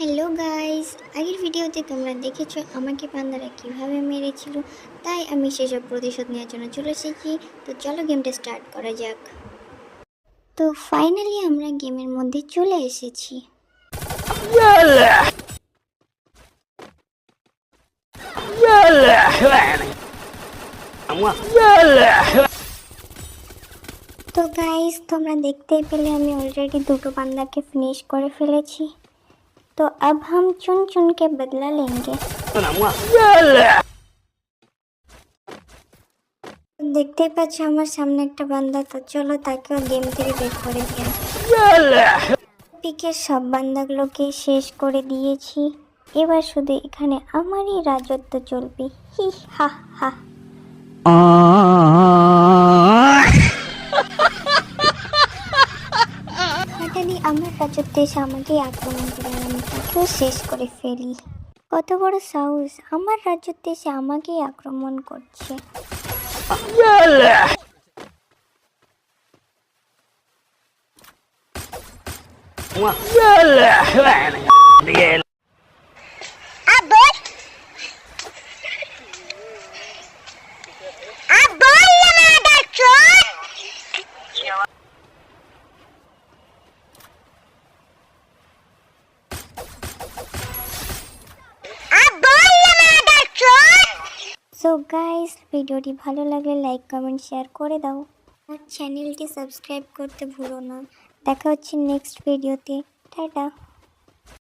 Hello guys, আগের ভিডিওতে তোমরা দেখেছো আমাকে পান্ডারা কিভাবে মেরেছিল, তাই আমি সেসব প্রতিশোধ নেওয়ার জন্য চলে এসেছি। তো চলো গেমটা স্টার্ট করা যাক। তো ফাইনালি আমরা গেমের মধ্যে চলে এসেছি। তো গাইস, তোমরা দেখতেই পেলে আমি অলরেডি দুটো পান্ডাকে ফিনিশ করে ফেলেছি। तो अब हम चुन चुन के बदला लेंगे। দেখতেই পাচ্ছ আমার সামনে একটা বান্দা, তো চলো তাকেও গেম থেকে বের করে দিই। পিকের সব বান্দাগুলোকে শেষ করে দিয়েছি, এবার শুধু এখানে আমারই রাজত্ব চলবে। হি হা হা। ফাইনালি আমার রাজত্বে এসে আমাকেই আক্রমণ করে আমি তাকেও শেষ করে ফেলি। কত বড় সাহস, আমার রাজত্বে এসে আমাকেই আক্রমণ করছে। সো গাইস, ভিডিওটি ভালো লাগলে লাইক কমেন্ট শেয়ার করে দাও আর চ্যানেলটি সাবস্ক্রাইব করতে ভুলো না। দেখা হচ্ছে নেক্সট ভিডিওতে। টাটা।